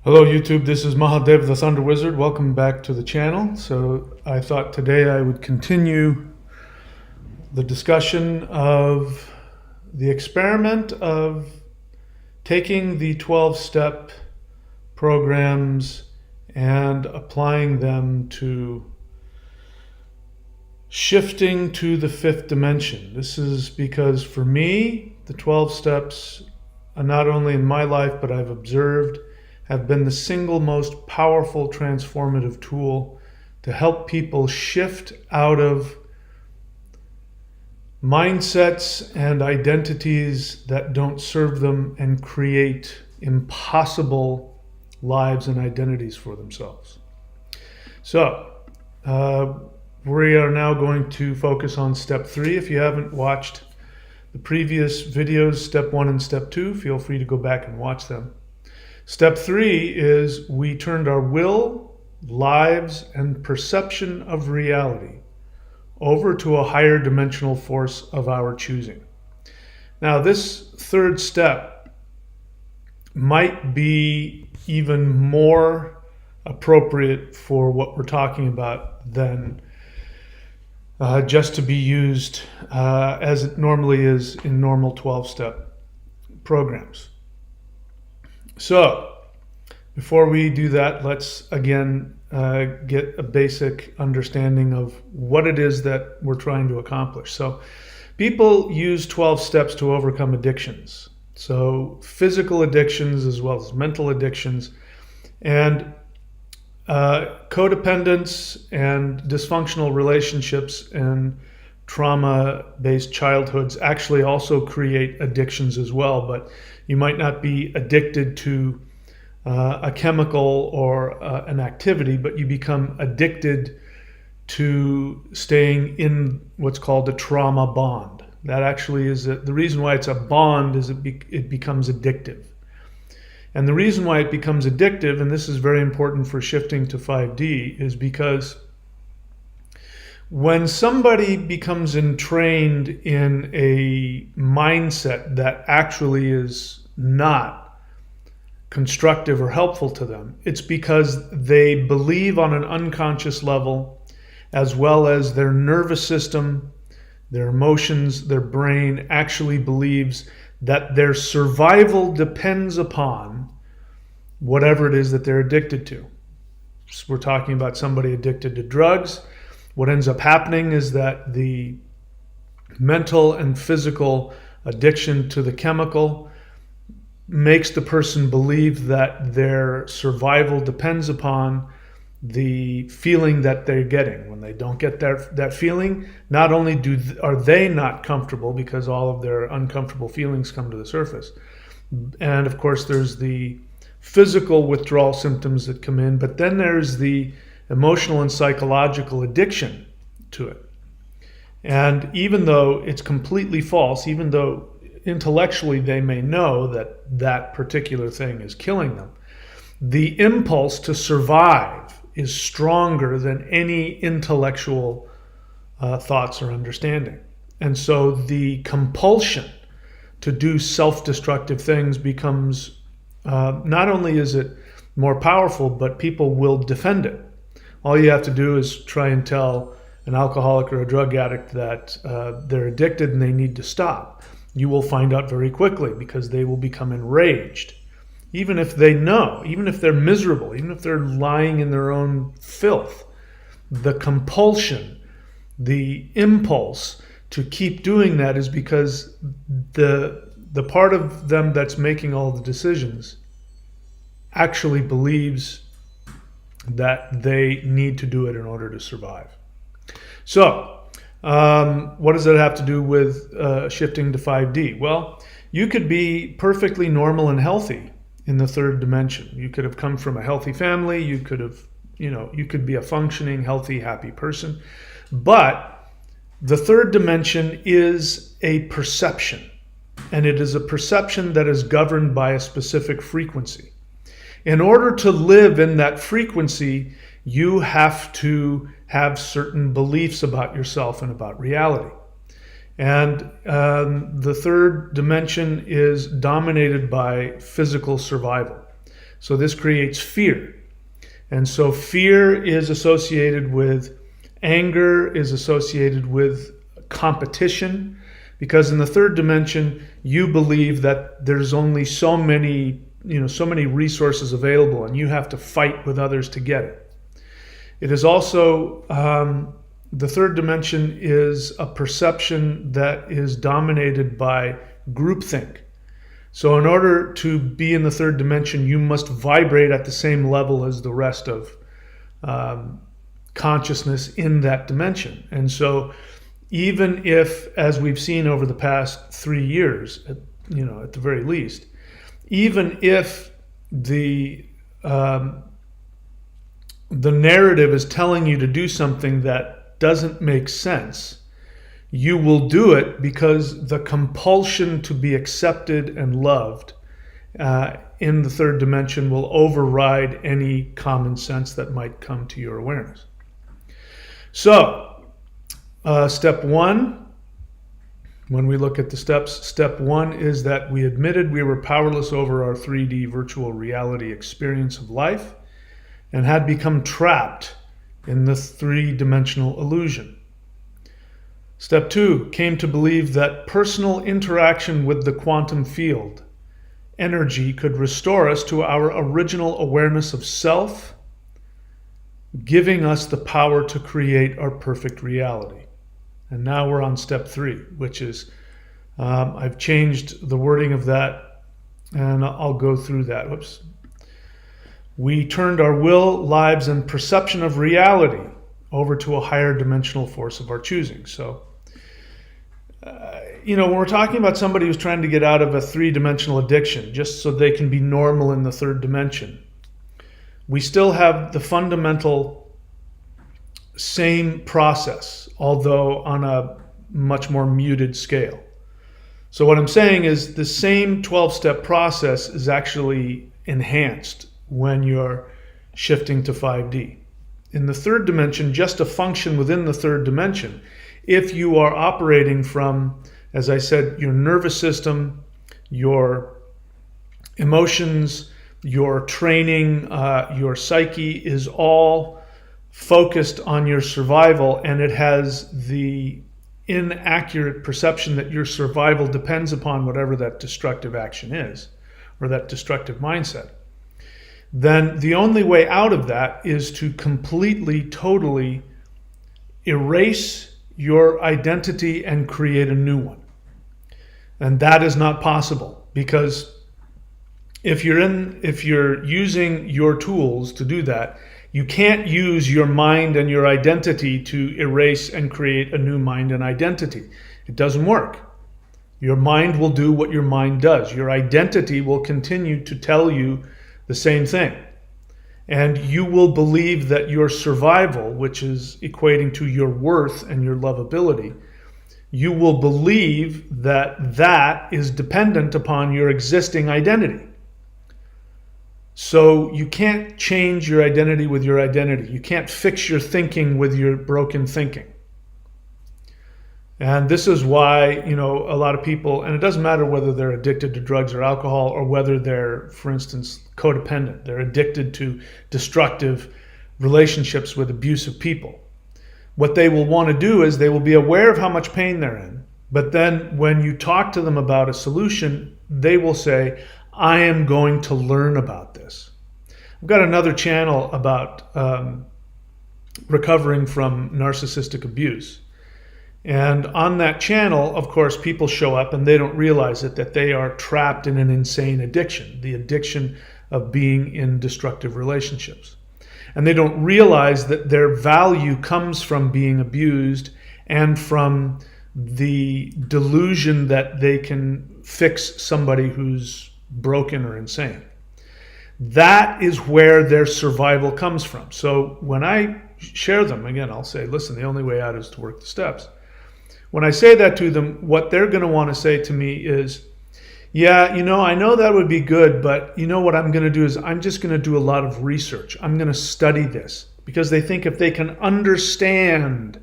Hello YouTube, this is Mahadev the Thunder Wizard. Welcome back to the channel. So I thought today I would continue the discussion of the experiment of taking the 12-step programs and applying them to shifting to the fifth dimension. This is because for me, the 12 steps are not only in my life, but I've observed have been the single most powerful transformative tool to help people shift out of mindsets and identities that don't serve them and create impossible lives and identities for themselves. So, we are now going to focus on step 3. If you haven't watched the previous videos, step 1 and step 2, feel free to go back and watch them. Step 3 is we turned our will, lives, and perception of reality over to a higher dimensional force of our choosing. Now, this third step might be even more appropriate for what we're talking about than just to be used as it normally is in normal 12-step programs. So, before we do that, let's again get a basic understanding of what it is that we're trying to accomplish. So, people use 12 steps to overcome addictions. So, physical addictions as well as mental addictions, and codependence and dysfunctional relationships and trauma-based childhoods actually also create addictions as well, but you might not be addicted to a chemical or an activity, but you become addicted to staying in what's called a trauma bond. That actually is the reason why it's a bond is it becomes addictive. And the reason why it becomes addictive, and this is very important for shifting to 5D, is because when somebody becomes entrained in a mindset that actually is not constructive or helpful to them, it's because they believe on an unconscious level, as well as their nervous system, their emotions, their brain actually believes that their survival depends upon whatever it is that they're addicted to. So we're talking about somebody addicted to drugs. What ends up happening is that the mental and physical addiction to the chemical makes the person believe that their survival depends upon the feeling that they're getting. When they don't get that feeling, not only are they not comfortable because all of their uncomfortable feelings come to the surface. And of course, there's the physical withdrawal symptoms that come in, but then there's the emotional and psychological addiction to it. And even though it's completely false, even though intellectually they may know that that particular thing is killing them, the impulse to survive is stronger than any intellectual thoughts or understanding. And so the compulsion to do self-destructive things becomes, not only is it more powerful, but people will defend it. All you have to do is try and tell an alcoholic or a drug addict that they're addicted and they need to stop. You will find out very quickly because they will become enraged. Even if they know, even if they're miserable, even if they're lying in their own filth, the compulsion, the impulse to keep doing that is because the part of them that's making all the decisions actually believes that they need to do it in order to survive. So, what does that have to do with shifting to 5D? Well, you could be perfectly normal and healthy in the third dimension. You could have come from a healthy family. You could have, you could be a functioning, healthy, happy person. But the third dimension is a perception, and it is a perception that is governed by a specific frequency. In order to live in that frequency, you have to have certain beliefs about yourself and about reality. And the third dimension is dominated by physical survival. So this creates fear. And so fear is associated with anger, is associated with competition, because in the third dimension, you believe that there's only so many resources available, and you have to fight with others to get it. It is also, the third dimension is a perception that is dominated by groupthink. So in order to be in the third dimension, you must vibrate at the same level as the rest of consciousness in that dimension. And so even if, as we've seen over the past 3 years, at the very least, even if the narrative is telling you to do something that doesn't make sense, you will do it because the compulsion to be accepted and loved in the third dimension will override any common sense that might come to your awareness. So, step one, when we look at the steps, step one is that we admitted we were powerless over our 3D virtual reality experience of life and had become trapped in the three-dimensional illusion. Step two, came to believe that personal interaction with the quantum field energy could restore us to our original awareness of self, giving us the power to create our perfect reality. And now we're on step three, which is, I've changed the wording of that, and I'll go through that. Whoops. We turned our will, lives, and perception of reality over to a higher dimensional force of our choosing. So, when we're talking about somebody who's trying to get out of a three-dimensional addiction just so they can be normal in the third dimension, we still have the fundamental same process, although on a much more muted scale. So what I'm saying is the same 12-step process is actually enhanced when you're shifting to 5D. In the third dimension, just to function within the third dimension, if you are operating from, as I said, your nervous system, your emotions, your training, your psyche is all focused on your survival, and it has the inaccurate perception that your survival depends upon whatever that destructive action is, or that destructive mindset, then the only way out of that is to completely, totally erase your identity and create a new one. And that is not possible, because if you're using your tools to do that, you can't use your mind and your identity to erase and create a new mind and identity. It doesn't work. Your mind will do what your mind does. Your identity will continue to tell you the same thing. And you will believe that your survival, which is equating to your worth and your lovability, you will believe that that is dependent upon your existing identity. So you can't change your identity with your identity. You can't fix your thinking with your broken thinking. And this is why, a lot of people, and it doesn't matter whether they're addicted to drugs or alcohol, or whether they're, for instance, codependent. They're addicted to destructive relationships with abusive people. What they will want to do is they will be aware of how much pain they're in, but then when you talk to them about a solution, they will say, I am going to learn about this. I've got another channel about recovering from narcissistic abuse. And on that channel, of course, people show up and they don't realize it, that they are trapped in an insane addiction, the addiction of being in destructive relationships. And they don't realize that their value comes from being abused and from the delusion that they can fix somebody who's broken or insane. That is where their survival comes from. So when I share them, again, I'll say, listen, the only way out is to work the steps. When I say that to them, what they're going to want to say to me is, yeah, I know that would be good, but what I'm going to do is I'm just going to do a lot of research. I'm going to study this, because they think if they can understand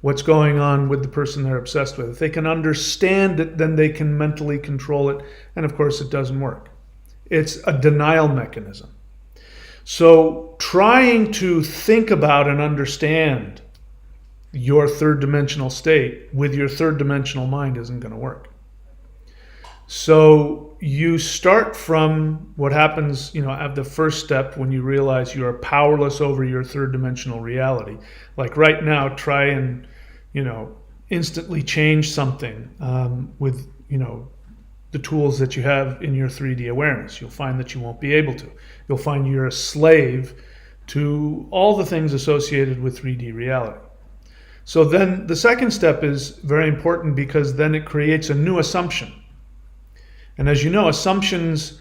what's going on with the person they're obsessed with, if they can understand it, then they can mentally control it. And of course, it doesn't work. It's a denial mechanism. So trying to think about and understand your third dimensional state with your third dimensional mind isn't going to work. So you start from what happens, at the first step when you realize you are powerless over your third dimensional reality. Like right now, try and, instantly change something with, the tools that you have in your 3D awareness. You'll find that you won't be able to. You'll find you're a slave to all the things associated with 3D reality. So then the second step is very important because then it creates a new assumption. And as you know, assumptions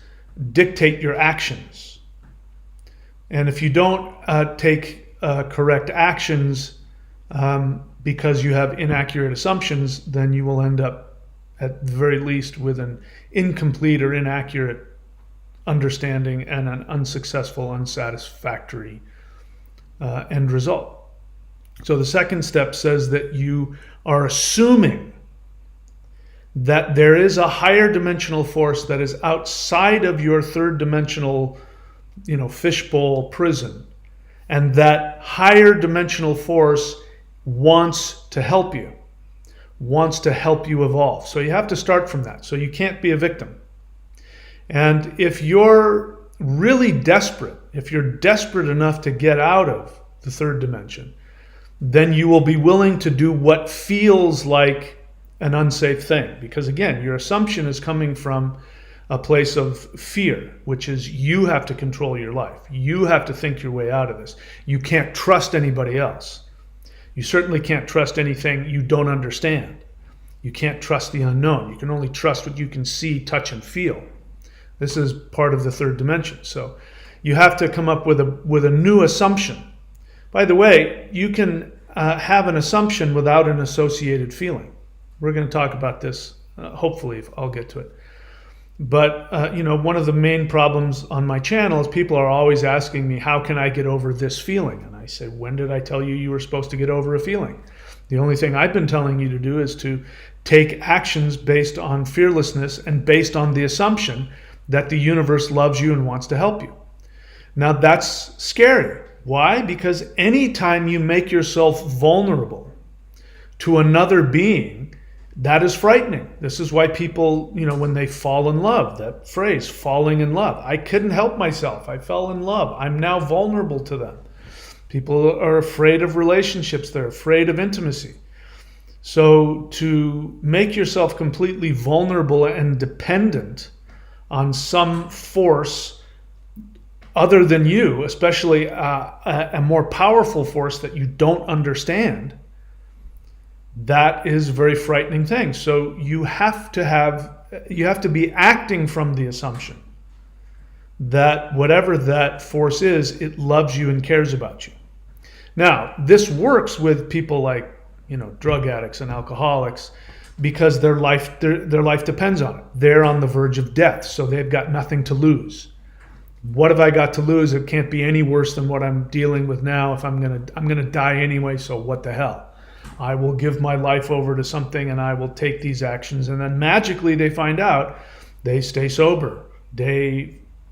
dictate your actions. And if you don't take correct actions because you have inaccurate assumptions, then you will end up at the very least with an incomplete or inaccurate understanding and an unsuccessful, unsatisfactory end result. So the second step says that you are assuming that there is a higher dimensional force that is outside of your third dimensional, fishbowl prison, and that higher dimensional force wants to help you evolve. So you have to start from that. So you can't be a victim. And if you're really desperate, if you're desperate enough to get out of the third dimension, then you will be willing to do what feels like an unsafe thing. Because again, your assumption is coming from a place of fear, which is you have to control your life. You have to think your way out of this. You can't trust anybody else. You certainly can't trust anything you don't understand. You can't trust the unknown. You can only trust what you can see, touch, and feel. This is part of the third dimension. So you have to come up with a new assumption. By the way, you can have an assumption without an associated feeling. We're going to talk about this, hopefully, if I'll get to it. But, one of the main problems on my channel is people are always asking me, how can I get over this feeling? And I say, when did I tell you you were supposed to get over a feeling? The only thing I've been telling you to do is to take actions based on fearlessness and based on the assumption that the universe loves you and wants to help you. Now, that's scary. Why? Because anytime you make yourself vulnerable to another being, that is frightening. This is why people, when they fall in love, that phrase, falling in love. I couldn't help myself. I fell in love. I'm now vulnerable to them. People are afraid of relationships. They're afraid of intimacy. So to make yourself completely vulnerable and dependent on some force other than you, especially a more powerful force that you don't understand, that is a very frightening thing. So you have to be acting from the assumption that whatever that force is, it loves you and cares about you. Now, this works with people like, drug addicts and alcoholics because their life depends on it. They're on the verge of death, so they've got nothing to lose. What have I got to lose? It can't be any worse than what I'm dealing with now. If I'm gonna die anyway, so what the hell? I will give my life over to something and I will take these actions. And then magically they find out they stay sober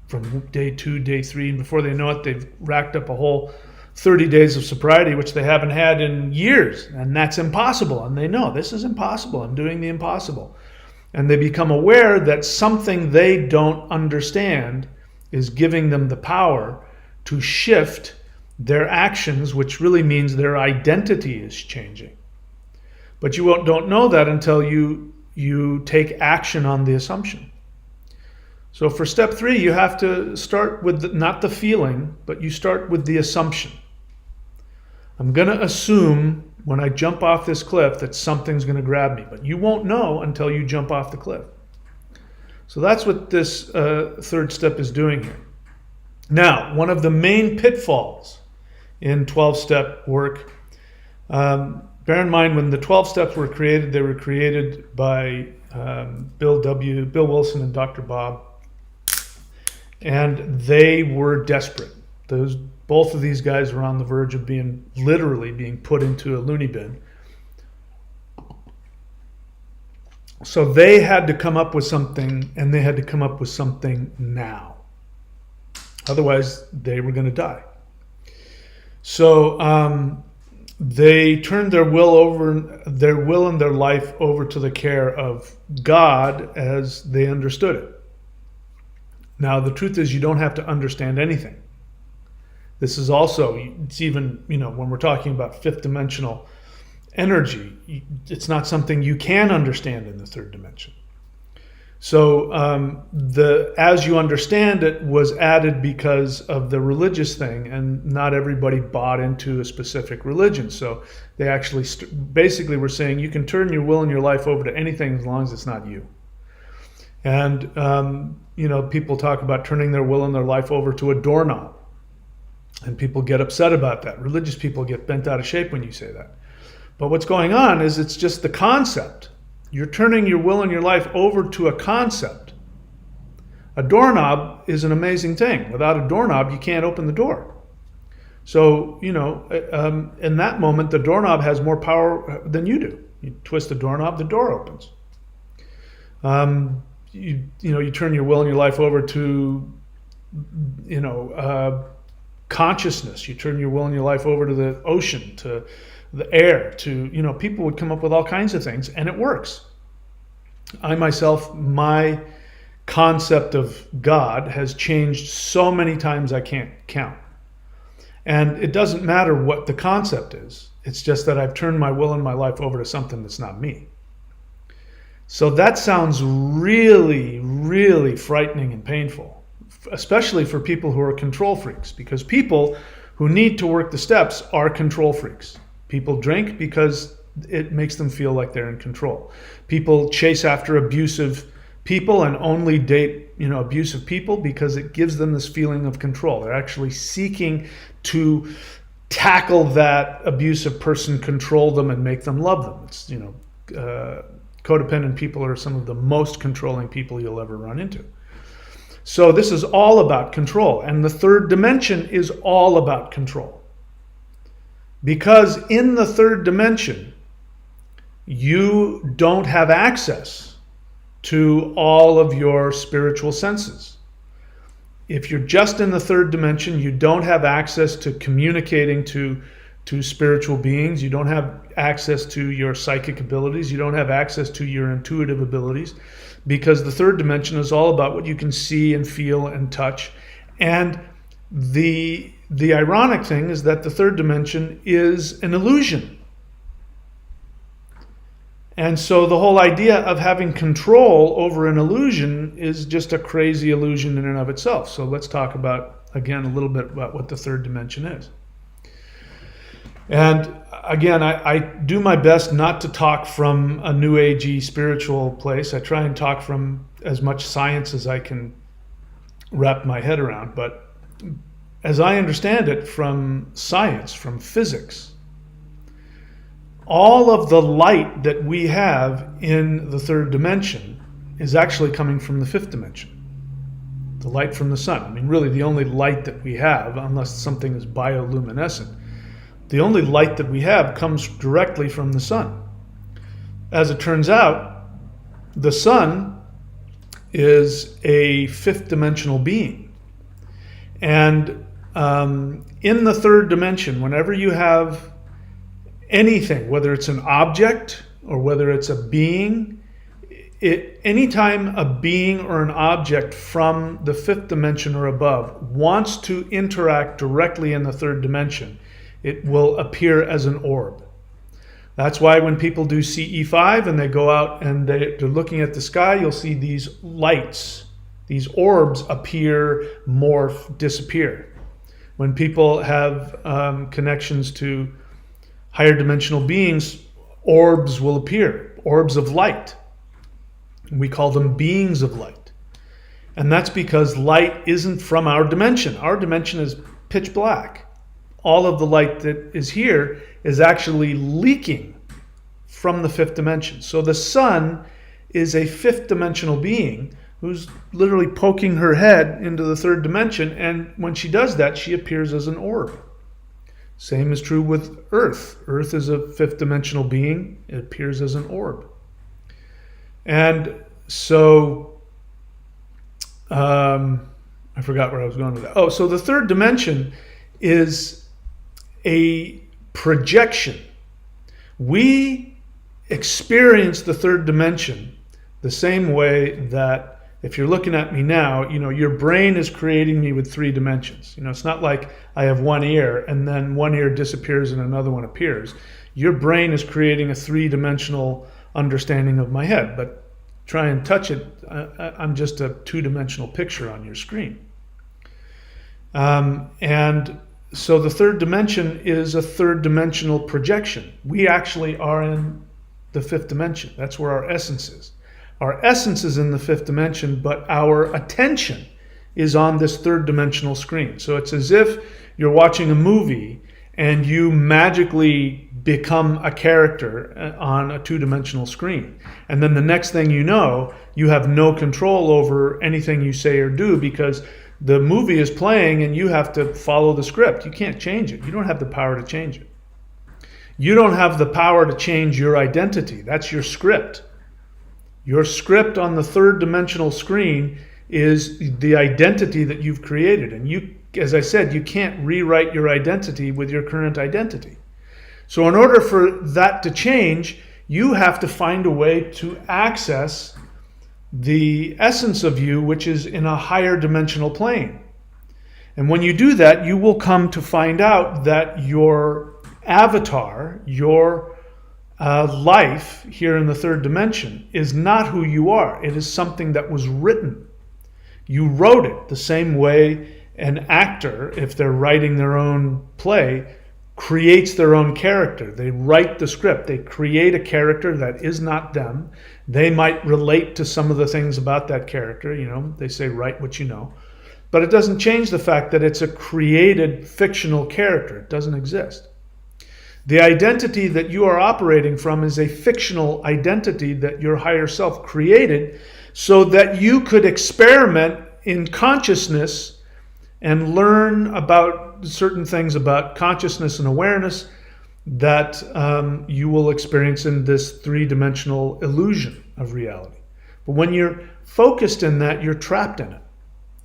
from day 2, day 3, and before they know it, they've racked up a whole 30 days of sobriety, which they haven't had in years. And that's impossible. And they know this is impossible. I'm doing the impossible. And they become aware that something they don't understand is giving them the power to shift their actions, which really means their identity is changing. But you don't know that until you take action on the assumption. So for step 3, you have to start with not the feeling, but you start with the assumption. I'm going to assume when I jump off this cliff that something's going to grab me, but you won't know until you jump off the cliff. So that's what this third step is doing here. Now, one of the main pitfalls in 12-step work, bear in mind when the 12 steps were created, they were created by Bill Wilson and Dr. Bob, and they were desperate. Both of these guys were on the verge of literally being put into a loony bin. So they had to come up with something, and they had to come up with something now. Otherwise, they were going to die. So they turned their will and their life over to the care of God as they understood it. Now, the truth is, you don't have to understand anything. This is also, it's even, when we're talking about fifth dimensional energy, it's not something you can understand in the third dimension. So the as you understand it was added because of the religious thing, and not everybody bought into a specific religion. So they actually basically were saying you can turn your will and your life over to anything as long as it's not you. And people talk about turning their will and their life over to a doorknob, and people get upset about that. Religious people get bent out of shape when you say that. But what's going on is it's just the concept. You're turning your will and your life over to a concept. A doorknob is an amazing thing. Without a doorknob, you can't open the door. So, in that moment, the doorknob has more power than you do. You twist the doorknob, the door opens. You turn your will and your life over to, consciousness. You turn your will and your life over to the ocean, to the air, to, people would come up with all kinds of things, and it works. I myself, my concept of God has changed so many times I can't count. And it doesn't matter what the concept is. It's just that I've turned my will and my life over to something that's not me. So that sounds really, really frightening and painful, especially for people who are control freaks, because people who need to work the steps are control freaks. People drink because it makes them feel like they're in control. People chase after abusive people and only date, abusive people because it gives them this feeling of control. They're actually seeking to tackle that abusive person, control them, and make them love them. It's, codependent people are some of the most controlling people you'll ever run into. So this is all about control, and the third dimension is all about control. Because in the third dimension, you don't have access to all of your spiritual senses. If you're just in the third dimension, you don't have access to communicating to spiritual beings. You don't have access to your psychic abilities. You don't have access to your intuitive abilities, because the third dimension is all about what you can see and feel and touch. And the ironic thing is that the third dimension is an illusion. And so the whole idea of having control over an illusion is just a crazy illusion in and of itself. So let's talk about, again, a little bit about what the third dimension is. And again, I do my best not to talk from a new agey spiritual place. I try and talk from as much science as I can wrap my head around. But as I understand it from science, from physics, all of the light that we have in the third dimension is actually coming from the fifth dimension. The light from the sun. I mean, really the only light that we have, unless something is bioluminescent, the only light that we have comes directly from the sun. As it turns out, the sun is a fifth dimensional being. And in the third dimension, whenever you have anything, whether it's an object or whether it's a being, anytime a being or an object from the fifth dimension or above wants to interact directly in the third dimension, it will appear as an orb. That's why when people do CE5 and they go out and they're looking at the sky, you'll see these lights, these orbs appear, morph, disappear. When people have connections to higher dimensional beings, orbs will appear, orbs of light. We call them beings of light. And that's because light isn't from our dimension. Our dimension is pitch black. All of the light that is here is actually leaking from the fifth dimension. So the sun is a fifth dimensional being who's literally poking her head into the third dimension, and when she does that, she appears as an orb. Same is true with Earth. Earth is a fifth dimensional being. It appears as an orb. And so I forgot where I was going with that. Oh, so the third dimension is a projection. We experience the third dimension the same way that if you're looking at me now, your brain is creating me with 3 dimensions. It's not like I have one ear and then one ear disappears and another one appears. Your brain is creating a 3-dimensional understanding of my head, but try and touch it, I'm just a 2-dimensional picture on your screen. And so the third dimension is a 3rd-dimensional projection. We actually are in the 5th dimension. That's where our essence is. Our essence is in the 5th dimension, but our attention is on this 3rd-dimensional screen. So it's as if you're watching a movie and you magically become a character on a 2-dimensional screen. And then the next thing you know, you have no control over anything you say or do because the movie is playing and you have to follow the script. You can't change it. You don't have the power to change it. You don't have the power to change your identity. That's your script. Your script on the 3rd-dimensional screen is the identity that you've created. And you, as I said, you can't rewrite your identity with your current identity. So in order for that to change, you have to find a way to access the essence of you, which is in a higher dimensional plane. And when you do that, you will come to find out that your avatar, your life here in the 3rd dimension is not who you are. It is something that was written. You wrote it the same way an actor, if they're writing their own play, creates their own character. They write the script. They create a character that is not them. They might relate to some of the things about that character. They say, write what you know. But it doesn't change the fact that it's a created fictional character. It doesn't exist. The identity that you are operating from is a fictional identity that your higher self created so that you could experiment in consciousness and learn about certain things about consciousness and awareness that you will experience in this 3-dimensional illusion of reality. But when you're focused in that, you're trapped in it.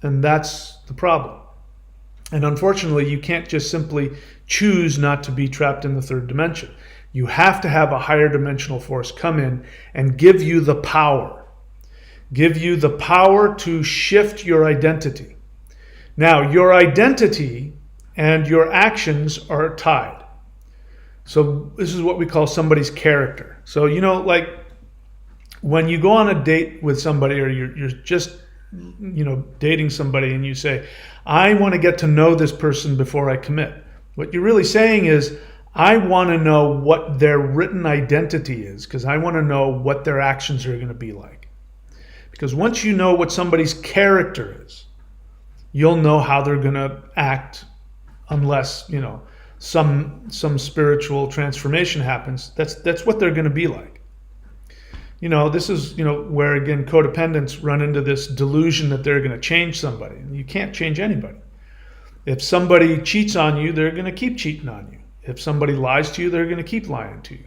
And that's the problem. And unfortunately, you can't just simply choose not to be trapped in the 3rd dimension. You have to have a higher dimensional force come in and give you the power. Give you the power to shift your identity. Now, your identity and your actions are tied. So this is what we call somebody's character. So, like when you go on a date with somebody or you're just, dating somebody and you say, I want to get to know this person before I commit. What you're really saying is, I want to know what their written identity is because I want to know what their actions are going to be like. Because once you know what somebody's character is, you'll know how they're going to act unless, some spiritual transformation happens. That's what they're going to be like. This is, where again, codependents run into this delusion that they're going to change somebody. And you can't change anybody. If somebody cheats on you, they're going to keep cheating on you. If somebody lies to you, they're going to keep lying to you.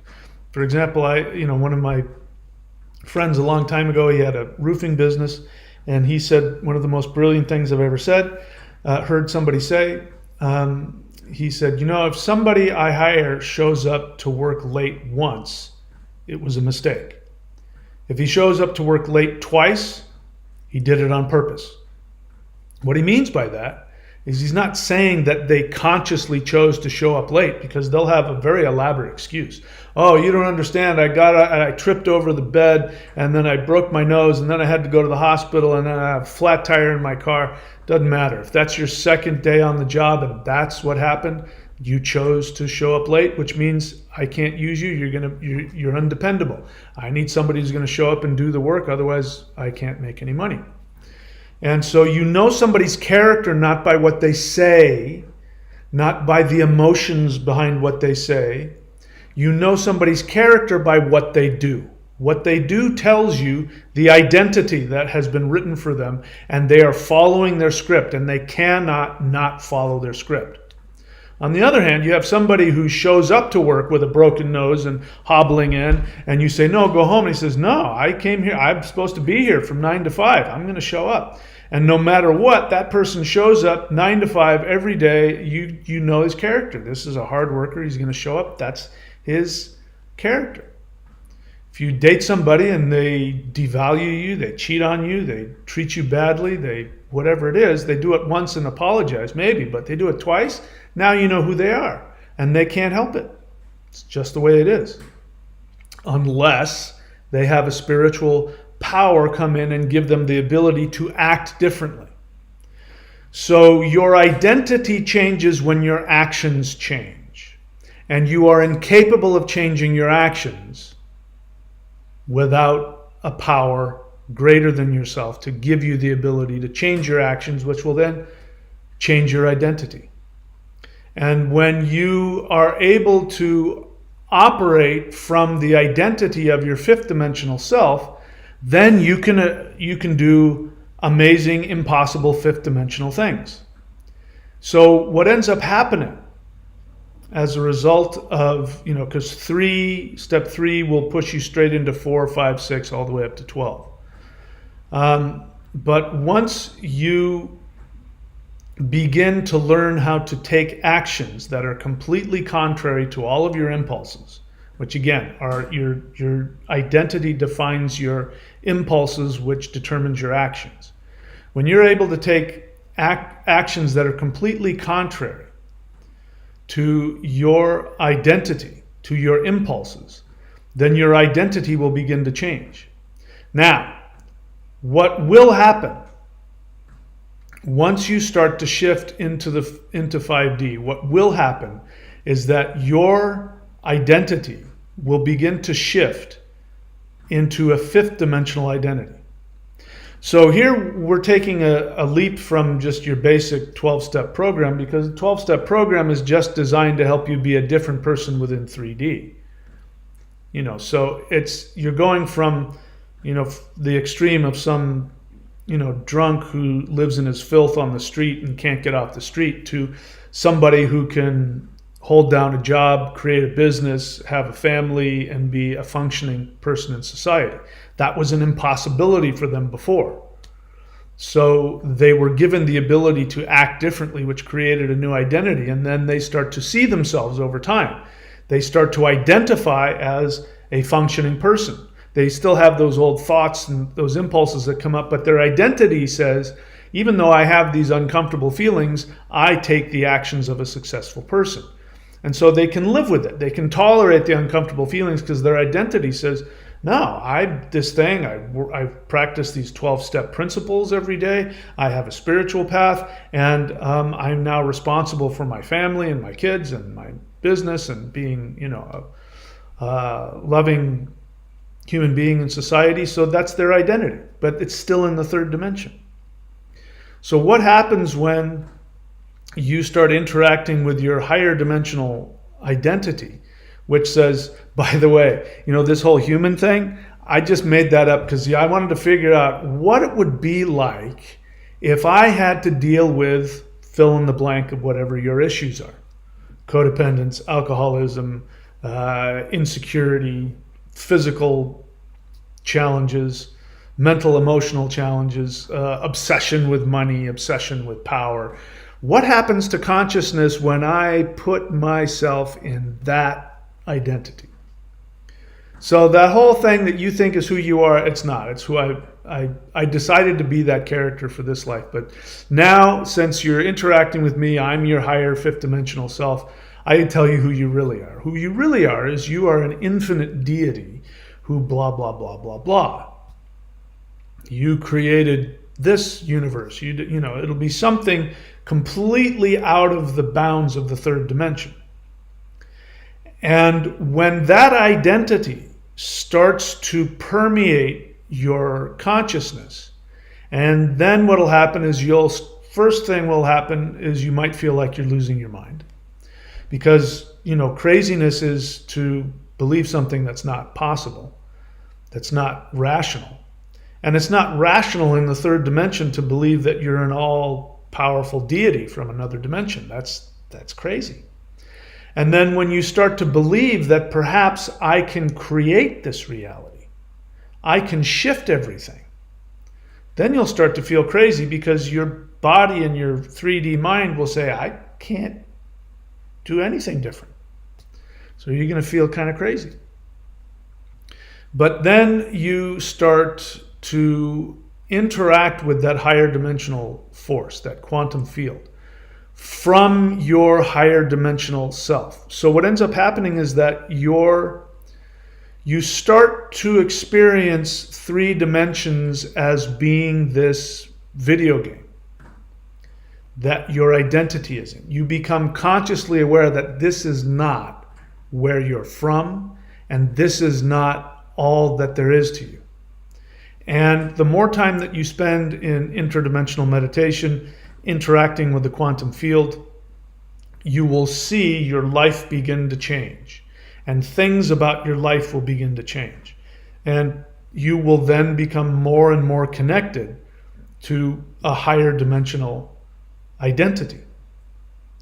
For example, one of my friends a long time ago, he had a roofing business, and he said one of the most brilliant things I've ever heard somebody say. He said, if somebody I hire shows up to work late once, it was a mistake. If he shows up to work late twice, he did it on purpose. What he means by that is he's not saying that they consciously chose to show up late, because they'll have a very elaborate excuse. Oh, you don't understand. I tripped over the bed and then I broke my nose and then I had to go to the hospital and then I have a flat tire in my car. Doesn't matter. If that's your second day on the job and that's what happened, you chose to show up late, which means I can't use you. You're undependable. I need somebody who's going to show up and do the work. Otherwise, I can't make any money. And so you know somebody's character not by what they say, not by the emotions behind what they say. You know somebody's character by what they do. What they do tells you the identity that has been written for them, and they are following their script, and they cannot not follow their script. On the other hand, you have somebody who shows up to work with a broken nose and hobbling in, and you say, no, go home. And he says, no, I came here. I'm supposed to be here from 9 to 5. I'm going to show up. And no matter what, that person shows up 9 to 5 every day. You know his character. This is a hard worker. He's going to show up. That's his character. If you date somebody and they devalue you, they cheat on you, they treat you badly, they whatever it is, they do it once and apologize, maybe, but they do it twice, now you know who they are. And they can't help it. It's just the way it is. Unless they have a spiritual power come in and give them the ability to act differently. So your identity changes when your actions change. And you are incapable of changing your actions without a power greater than yourself to give you the ability to change your actions, which will then change your identity. And when you are able to operate from the identity of your fifth dimensional self, then you can do amazing, impossible fifth dimensional things. So what ends up happening as a result of, because step 3 will push you straight into 4, 5, 6, all the way up to 12. But once you begin to learn how to take actions that are completely contrary to all of your impulses, which again are your identity defines your impulses, which determines your actions. When you're able to take actions that are completely contrary to your identity, to your impulses, then your identity will begin to change. Now, what will happen once you start to shift into 5D, what will happen is that your identity will begin to shift into a fifth dimensional identity. So here we're taking a leap from just your basic 12-step program, because the 12-step program is just designed to help you be a different person within 3D. So you're going from, the extreme of some drunk who lives in his filth on the street and can't get off the street, to somebody who can hold down a job, create a business, have a family, and be a functioning person in society. That was an impossibility for them before. So they were given the ability to act differently, which created a new identity, and then they start to see themselves over time. They start to identify as a functioning person. They still have those old thoughts and those impulses that come up, but their identity says, even though I have these uncomfortable feelings, I take the actions of a successful person. And so they can live with it. They can tolerate the uncomfortable feelings because their identity says, no, I practice these 12-step principles every day. I have a spiritual path, and I'm now responsible for my family and my kids and my business and being, a loving human being in society. So that's their identity, but it's still in the third dimension. So what happens when you start interacting with your higher dimensional identity, which says, by the way, this whole human thing, I just made that up because I wanted to figure out what it would be like if I had to deal with fill in the blank of whatever your issues are. Codependence, alcoholism, insecurity, physical challenges, mental, emotional challenges, obsession with money, obsession with power. What happens to consciousness when I put myself in that identity? So that whole thing that you think is who you are, it's not. It's who I decided to be that character for this life. But now, since you're interacting with me, I'm your higher fifth dimensional self, I tell you who you really are. Who you really are is you are an infinite deity who blah, blah, blah, blah, blah. You created this universe. It'll be something completely out of the bounds of the third dimension. And when that identity starts to permeate your consciousness, and then what'll happen is first thing will happen is you might feel like you're losing your mind. Because, craziness is to believe something that's not possible, that's not rational. And it's not rational in the third dimension to believe that you're an all-powerful deity from another dimension. That's crazy. And then when you start to believe that perhaps I can create this reality, I can shift everything, then you'll start to feel crazy because your body and your 3D mind will say, I can't do anything different. So you're going to feel kind of crazy. But then you start to interact with that higher dimensional force, that quantum field, from your higher dimensional self. So what ends up happening is that you start to experience 3 dimensions as being this video game that your identity is in. You become consciously aware that this is not where you're from, and this is not all that there is to you. And the more time that you spend in interdimensional meditation, interacting with the quantum field, you will see your life begin to change. And things about your life will begin to change. And you will then become more and more connected to a higher dimensional identity.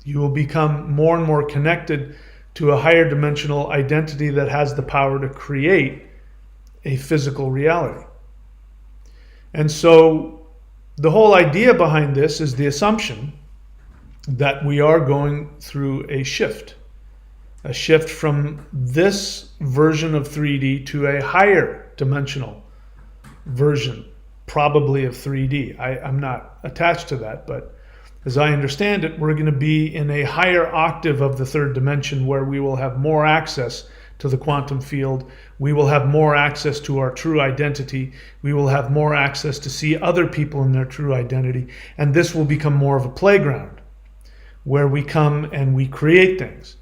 You will become more and more connected to a higher dimensional identity that has the power to create a physical reality. And so the whole idea behind this is the assumption that we are going through a shift from this version of 3D to a higher dimensional version, probably of 3D. I'm not attached to that, but as I understand it, we're going to be in a higher octave of the 3rd dimension where we will have more access to the quantum field. We will have more access to our true identity. We will have more access to see other people in their true identity. And this will become more of a playground where we come and we create things.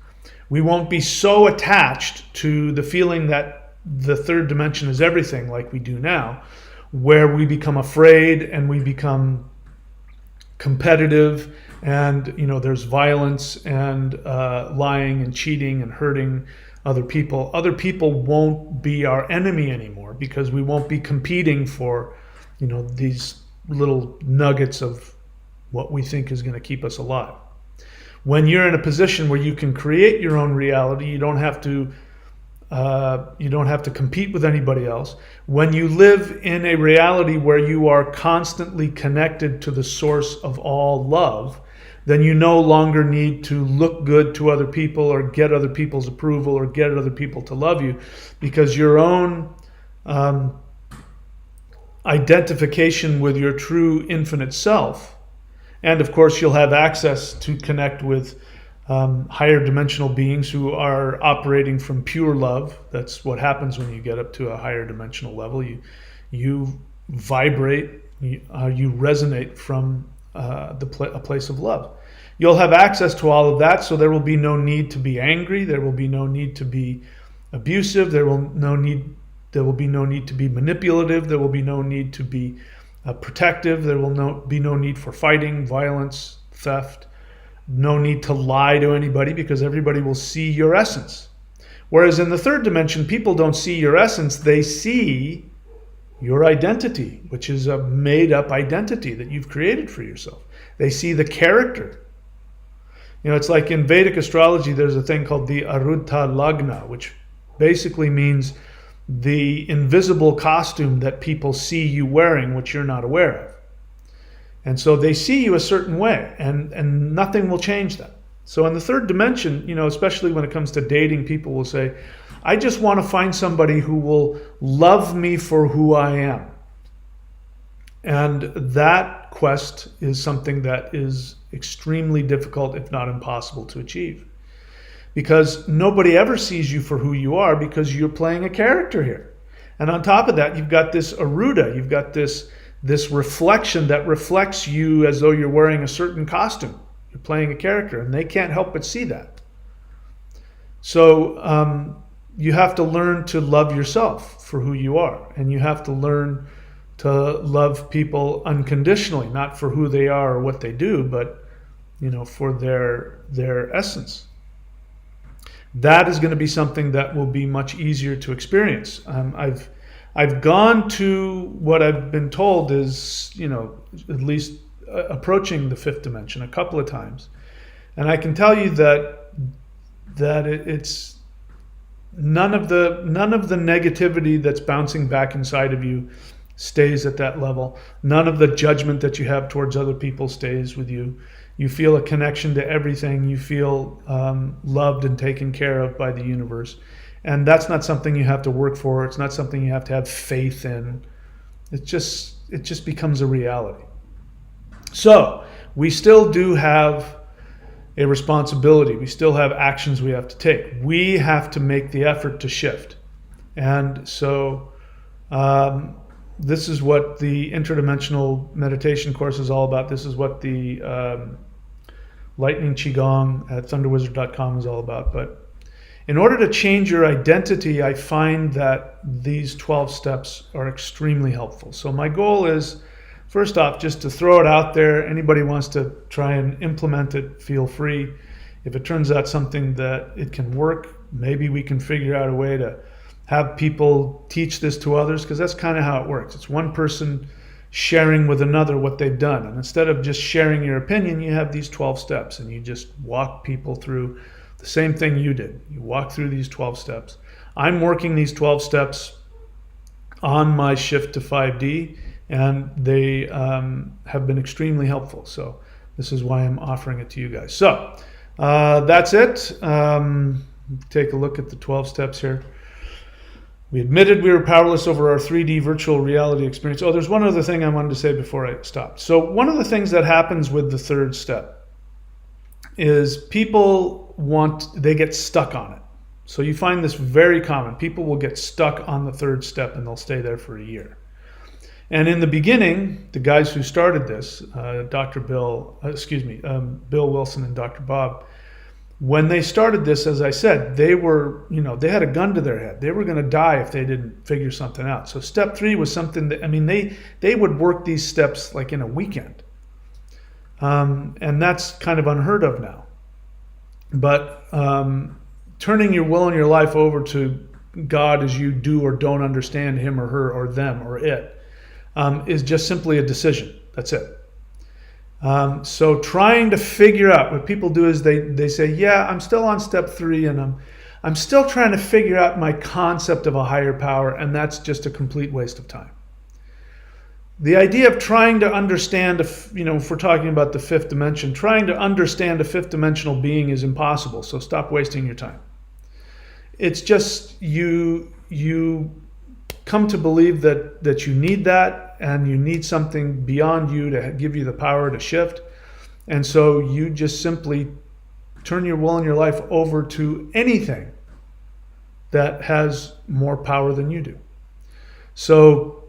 We won't be so attached to the feeling that the 3rd dimension is everything like we do now, where we become afraid and we become competitive, and there's violence and lying and cheating and hurting other people. Other people won't be our enemy anymore because we won't be competing for these little nuggets of what we think is going to keep us alive. When you're in a position where you can create your own reality, you don't have to compete with anybody else. When you live in a reality where you are constantly connected to the source of all love, then you no longer need to look good to other people or get other people's approval or get other people to love you, because your own identification with your true infinite self. And of course, you'll have access to connect with higher dimensional beings who are operating from pure love. That's what happens when you get up to a higher dimensional level. You vibrate, you resonate from a place of love. You'll have access to all of that, so there will be no need to be angry. There will be no need to be abusive. There will be no need to be manipulative. There will be no need to be protective. There will be no need for fighting, violence, theft. No need to lie to anybody because everybody will see your essence. Whereas in the 3rd dimension, people don't see your essence. They see your identity, which is a made-up identity that you've created for yourself. They see the character. It's like in Vedic astrology, there's a thing called the Arudha Lagna, which basically means the invisible costume that people see you wearing, which you're not aware of. And so they see you a certain way, and nothing will change that. So in the 3rd dimension, especially when it comes to dating, people will say, I just want to find somebody who will love me for who I am. And that quest is something that is extremely difficult, if not impossible, to achieve. Because nobody ever sees you for who you are because you're playing a character here. And on top of that, you've got this Aruda, you've got this reflection that reflects you as though you're wearing a certain costume. You're playing a character, and they can't help but see that. So you have to learn to love yourself for who you are, and you have to learn to love people unconditionally, not for who they are or what they do, but for their essence. That is going to be something that will be much easier to experience. I've gone to what I've been told is, at least approaching the 5th dimension a couple of times. And I can tell you that it's none of the negativity that's bouncing back inside of you stays at that level. None of the judgment that you have towards other people stays with you. You feel a connection to everything. You feel loved and taken care of by the universe. And that's not something you have to work for. It's not something you have to have faith in. It just becomes a reality. So we still do have a responsibility. We still have actions we have to take. We have to make the effort to shift. And so this is what the interdimensional meditation course is all about. This is what the lightning Qigong at thunderwizard.com is all about. But in order to change your identity, I find that these 12 steps are extremely helpful. So my goal is, first off, just to throw it out there. Anybody wants to try and implement it, feel free. If it turns out something that it can work, maybe we can figure out a way to have people teach this to others, because that's kind of how it works. It's one person sharing with another what they've done. And instead of just sharing your opinion, you have these 12 steps and you just walk people through the same thing you did. You walk through these 12 steps. I'm working these 12 steps on my shift to 5D, and they have been extremely helpful. So this is why I'm offering it to you guys. So that's it. Take a look at the 12 steps here. We admitted we were powerless over our 3D virtual reality experience. Oh, there's one other thing I wanted to say before I stop. So one of the things that happens with the third step is people they get stuck on it. So you find this very common. People will get stuck on the third step and they'll stay there for a year. And in the beginning, the guys who started this, Bill Wilson and Dr. Bob, when they started this, as I said, they had a gun to their head. They were going to die if they didn't figure something out. So step 3 was something that, they would work these steps like in a weekend. And that's kind of unheard of now. But turning your will and your life over to God as you do or don't understand him or her or them or it is just simply a decision. That's it. So trying to figure out, what people do is they say, yeah, I'm still on step 3 and I'm still trying to figure out my concept of a higher power, and that's just a complete waste of time. The idea of trying to understand, if we're talking about the fifth dimension, trying to understand a fifth dimensional being is impossible. So stop wasting your time. It's just you come to believe that you need that, and you need something beyond you to give you the power to shift. And so you just simply turn your will and your life over to anything that has more power than you do. So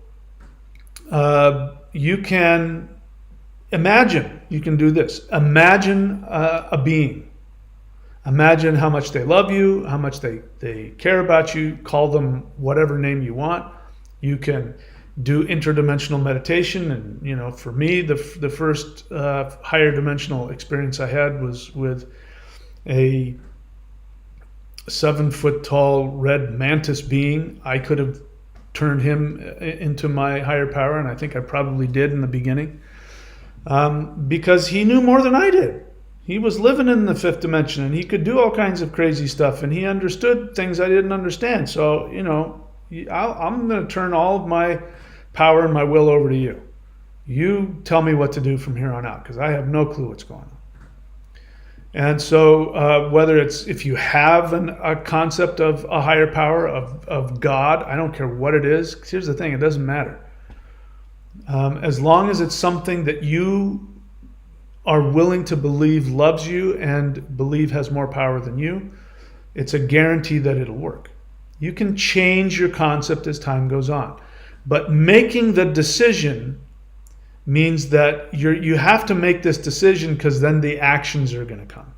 you can do this. Imagine a being. Imagine how much they love you, how much they care about you. Call them whatever name you want. You can do interdimensional meditation, and for me, the first higher dimensional experience I had was with a 7-foot tall red mantis being. I could have turned him into my higher power, and I think I probably did in the beginning, because he knew more than I did. He was living in the fifth dimension, and he could do all kinds of crazy stuff, and he understood things I didn't understand. So I'm going to turn all of my power and my will over to you. You tell me what to do from here on out, because I have no clue what's going on. And so whether it's, if you have a concept of a higher power, of God, I don't care what it is. Here's the thing, it doesn't matter. As long as it's something that you are willing to believe loves you and believe has more power than you, it's a guarantee that it'll work. You can change your concept as time goes on. But making the decision means that you have to make this decision, because then the actions are going to come.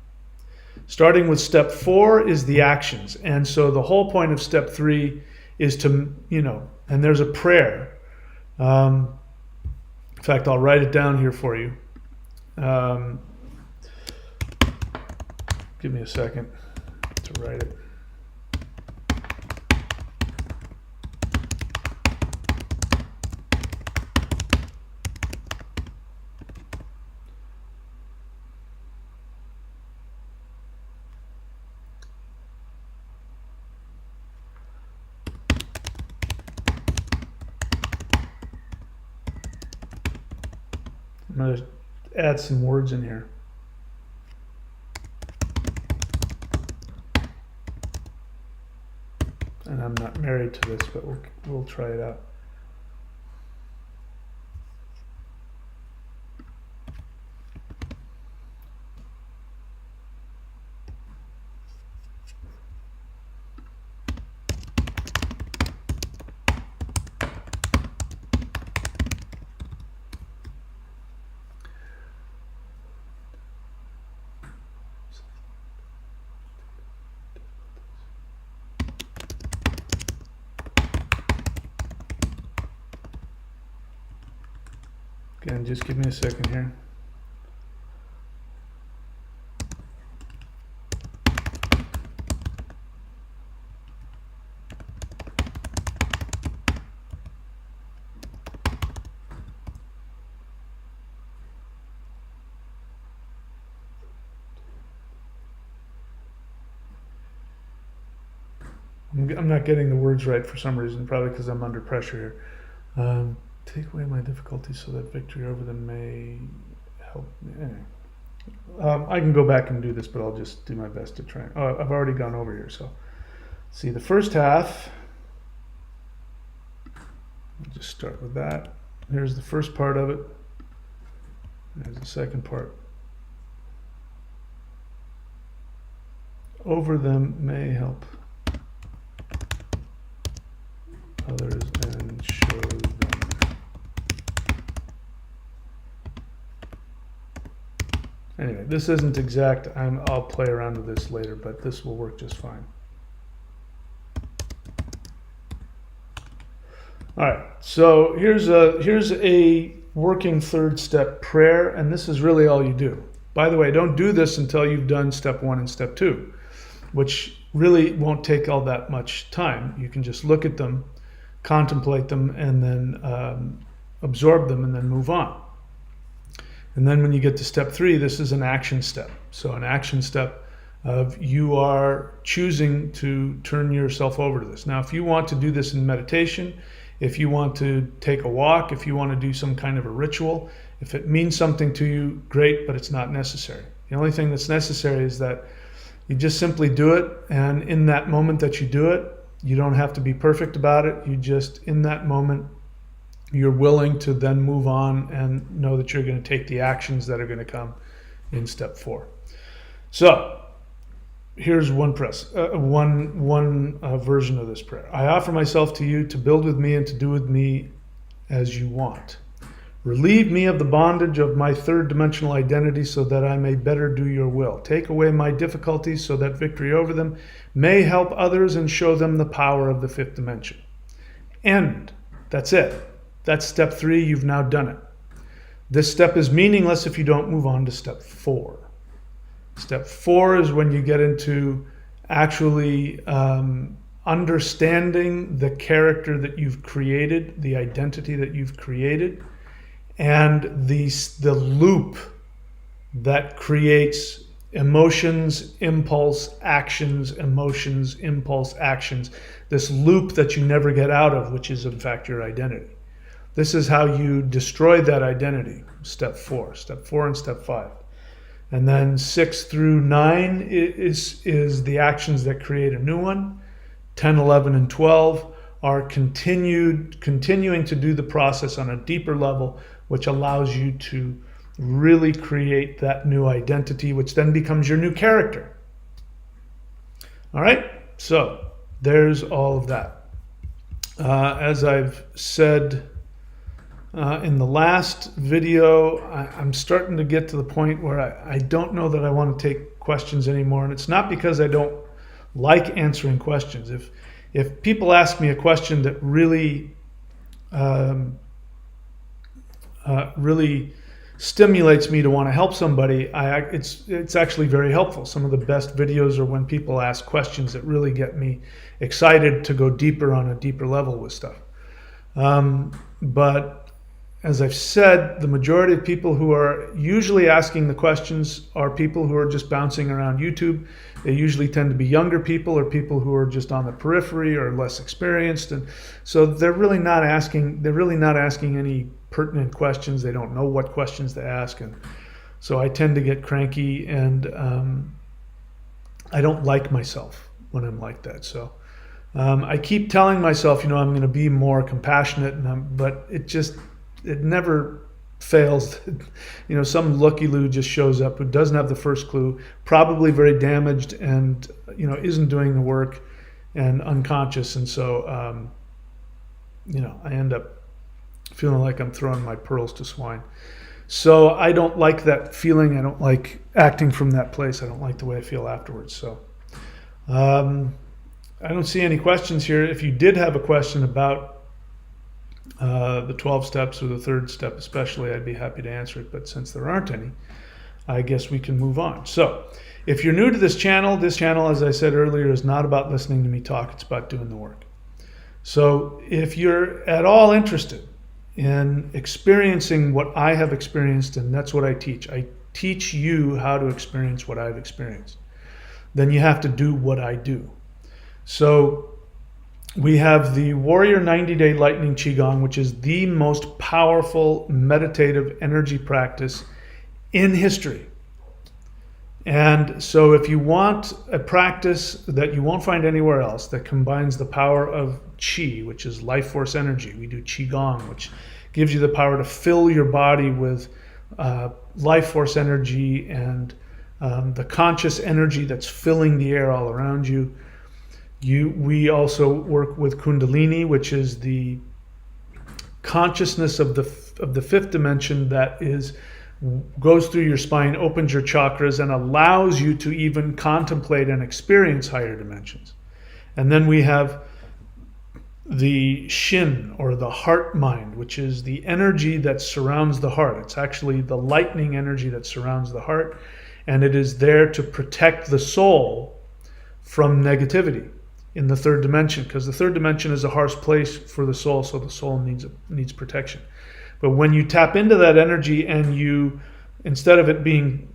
Starting with step 4 is the actions. And so the whole point of step 3 is to, and there's a prayer. In fact, I'll write it down here for you. Give me a second to write it. going to add some words in here. And I'm not married to this, but we'll try it out. Again, just give me a second here. I'm not getting the words right for some reason, probably because I'm under pressure here. Take away my difficulties so that victory over them may help me. Anyway. I can go back and do this, but I'll just do my best to try. Oh, I've already gone over here. So, see, the first half, I'll just start with that. Here's the first part of it. There's the second part. Over them may help others and show them. Anyway, this isn't exact. I'll play around with this later, but this will work just fine. All right, so here's a working third step prayer, and this is really all you do. By the way, don't do this until you've done step 1 and step 2, which really won't take all that much time. You can just look at them, contemplate them, and then absorb them, and then move on. And then when you get to step 3, this is an action step. So an action step of you are choosing to turn yourself over to this. Now, if you want to do this in meditation, if you want to take a walk, if you want to do some kind of a ritual, if it means something to you, great, but it's not necessary. The only thing that's necessary is that you just simply do it, and in that moment that you do it, you don't have to be perfect about it. You just, in that moment, you're willing to then move on and know that you're going to take the actions that are going to come in step 4. So here's one version of this prayer. I offer myself to you to build with me and to do with me as you want. Relieve me of the bondage of my third dimensional identity so that I may better do your will. Take away my difficulties so that victory over them may help others and show them the power of the fifth dimension. End. That's it. That's step 3. You've now done it. This step is meaningless if you don't move on to step 4. Step 4 is when you get into actually understanding the character that you've created, the identity that you've created, and the loop that creates emotions, impulse, actions, emotions, impulse, actions. This loop that you never get out of, which is in fact your identity. This is how you destroy that identity, step 4 and step 5. And then 6 through 9 is the actions that create a new one. 10, 11, and 12 are continuing to do the process on a deeper level, which allows you to really create that new identity, which then becomes your new character. All right, so there's all of that. As I've said in the last video, I'm starting to get to the point where I don't know that I want to take questions anymore, and it's not because I don't like answering questions. If people ask me a question that really really stimulates me to want to help somebody, it's actually very helpful. Some of the best videos are when people ask questions that really get me excited to go deeper on a deeper level with stuff. But as I've said, the majority of people who are usually asking the questions are people who are just bouncing around YouTube. They usually tend to be younger people or people who are just on the periphery or less experienced, and so they're really not asking any pertinent questions. They don't know what questions to ask. And so I tend to get cranky, and I don't like myself when I'm like that. So I keep telling myself, I'm going to be more compassionate, but it never fails. Some looky-loo just shows up who doesn't have the first clue, probably very damaged, and isn't doing the work and unconscious. And so I end up feeling like I'm throwing my pearls to swine. So I don't like that feeling. I don't like acting from that place. I don't like the way I feel afterwards. So I don't see any questions here. If you did have a question about the 12 steps or the third step especially, I'd be happy to answer it. But since there aren't any, I guess we can move on. So if you're new to this channel, as I said earlier, is not about listening to me talk. It's about doing the work. So if you're at all interested in experiencing what I have experienced, and that's what I teach you how to experience what I've experienced, then you have to do what I do. So we have the Warrior 90-Day Lightning Qigong, which is the most powerful meditative energy practice in history. And so if you want a practice that you won't find anywhere else that combines the power of Qi, which is life force energy, we do Qigong, which gives you the power to fill your body with life force energy and the conscious energy that's filling the air all around you. We also work with Kundalini, which is the consciousness of the fifth dimension that goes through your spine, opens your chakras, and allows you to even contemplate and experience higher dimensions. And then we have the Shin, or the heart mind, which is the energy that surrounds the heart. It's actually the lightning energy that surrounds the heart, and it is there to protect the soul from negativity in the third dimension, because the third dimension is a harsh place for the soul, so the soul needs protection. But when you tap into that energy and you, instead of it being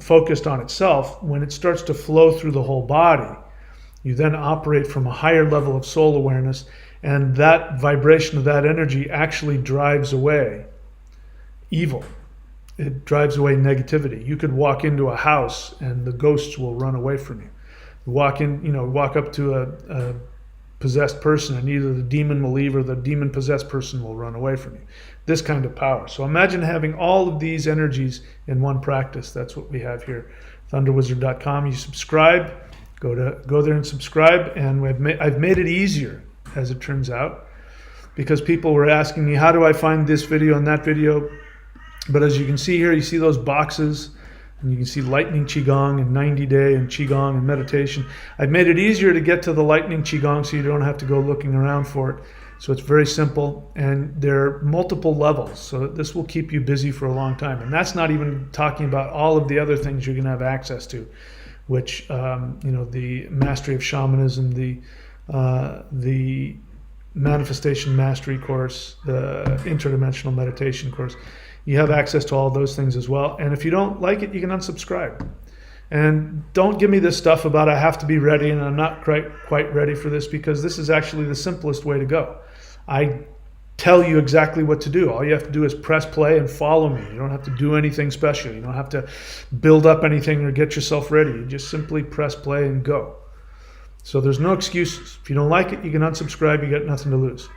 focused on itself, when it starts to flow through the whole body, you then operate from a higher level of soul awareness, and that vibration of that energy actually drives away evil. It drives away negativity. You could walk into a house and the ghosts will run away from you. Walk up to a possessed person, and either the demon will leave or the demon possessed person will run away from you. This kind of power. So imagine having all of these energies in one practice. That's what we have here. thunderwizard.com. You subscribe, go there and subscribe, and I've made it easier, as it turns out, because people were asking me, how do I find this video and that video? But as you can see here, you see those boxes, and you can see Lightning Qigong and 90-Day and Qigong and meditation. I've made it easier to get to the Lightning Qigong so you don't have to go looking around for it. So it's very simple, and there are multiple levels. So this will keep you busy for a long time. And that's not even talking about all of the other things you're going to have access to, which, the mastery of shamanism, the manifestation mastery course, the interdimensional meditation course. You have access to all those things as well. And if you don't like it, you can unsubscribe. And don't give me this stuff about I have to be ready and I'm not quite ready for this, because this is actually the simplest way to go. I tell you exactly what to do. All you have to do is press play and follow me. You don't have to do anything special. You don't have to build up anything or get yourself ready. You just simply press play and go. So there's no excuses. If you don't like it, you can unsubscribe. You got nothing to lose.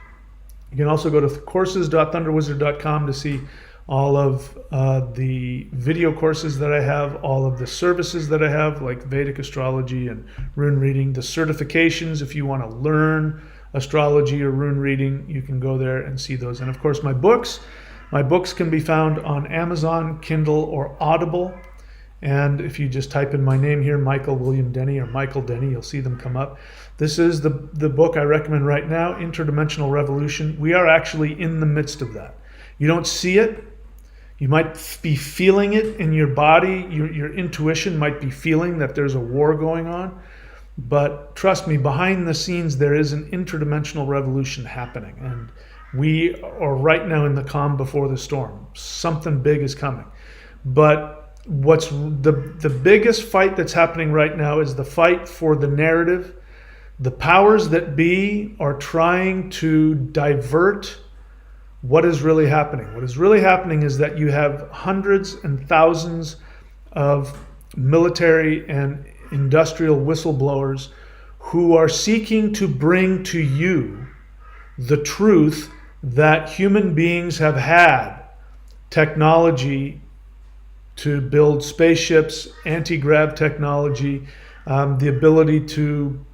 You can also go to courses.thunderwizard.com to see all of the video courses that I have, all of the services that I have, like Vedic astrology and rune reading, the certifications. If you want to learn astrology or rune reading, you can go there and see those. And of course, my books can be found on Amazon, Kindle, or Audible. And if you just type in my name here, Michael William Denny or Michael Denny, you'll see them come up. This is the book I recommend right now, Interdimensional Revolution. We are actually in the midst of that. You don't see it. You might be feeling it in your body. Your intuition might be feeling that there's a war going on. But trust me, behind the scenes, there is an interdimensional revolution happening. And we are right now in the calm before the storm. Something big is coming. But what's the biggest fight that's happening right now is the fight for the narrative. The powers that be are trying to divert what is really happening. What is really happening is that you have hundreds and thousands of military and industrial whistleblowers who are seeking to bring to you the truth that human beings have had technology to build spaceships, anti-grav technology, the ability to,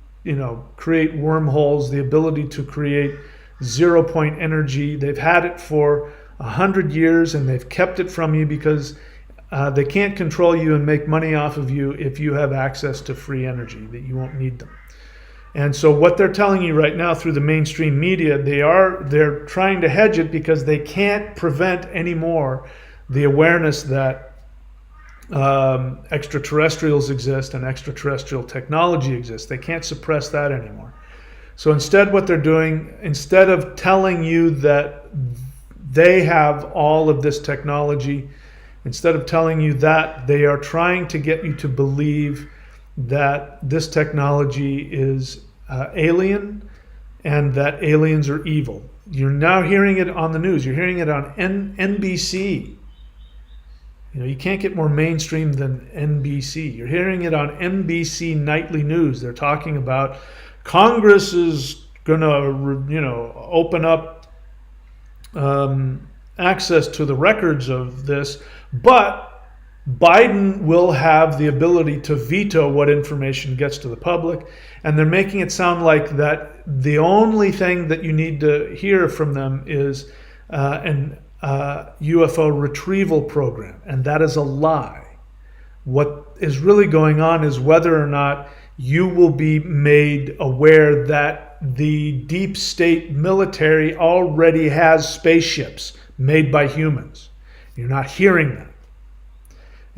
create wormholes, the ability to create zero-point energy. They've had it for 100 years, and they've kept it from you because they can't control you and make money off of you if you have access to free energy, that you won't need them. And so what they're telling you right now through the mainstream media, they're trying to hedge it because they can't prevent anymore the awareness that extraterrestrials exist and extraterrestrial technology exists. They can't suppress that anymore. So instead, what they're doing, instead of telling you that they have all of this technology, instead of telling you that, they are trying to get you to believe that this technology is alien and that aliens are evil. You're now hearing it on the news. You're hearing it on NBC. You can't get more mainstream than NBC. You're hearing it on NBC Nightly News. They're talking about Congress is going to, open up access to the records of this, but Biden will have the ability to veto what information gets to the public. And they're making it sound like that the only thing that you need to hear from them is an UFO retrieval program. And that is a lie. What is really going on is whether or not you will be made aware that the deep state military already has spaceships made by humans. You're not hearing that.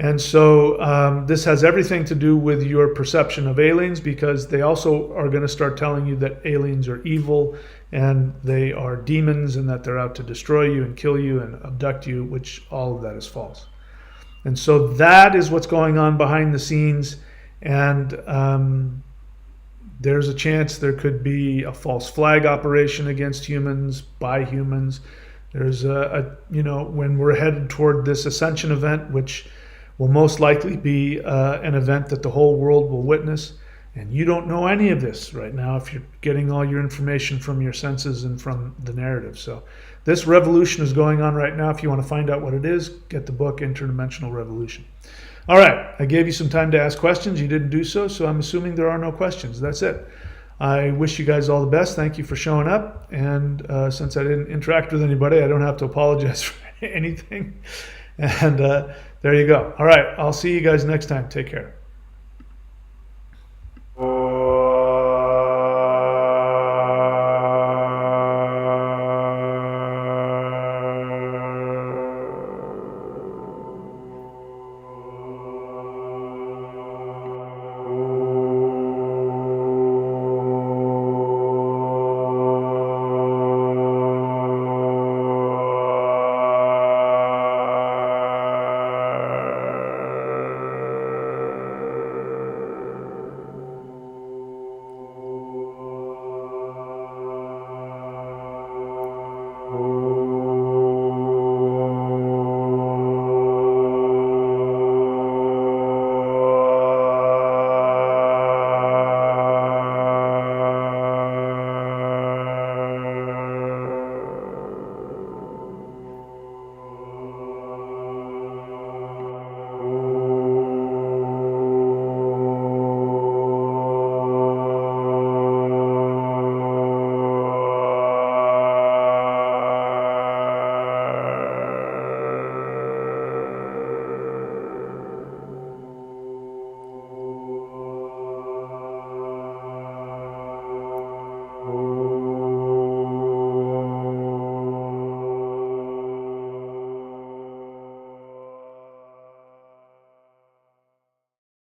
And so this has everything to do with your perception of aliens, because they also are going to start telling you that aliens are evil and they are demons and that they're out to destroy you and kill you and abduct you, which all of that is false. And so that is what's going on behind the scenes. And there's a chance there could be a false flag operation against humans by humans. There's when we're headed toward this Ascension event, which will most likely be an event that the whole world will witness. And you don't know any of this right now if you're getting all your information from your senses and from the narrative. So this revolution is going on right now. If you want to find out what it is, get the book Interdimensional Revolution. All right, I gave you some time to ask questions. You didn't do so, so I'm assuming there are no questions. That's it. I wish you guys all the best. Thank you for showing up. And since I didn't interact with anybody, I don't have to apologize for anything. And there you go. All right, I'll see you guys next time. Take care.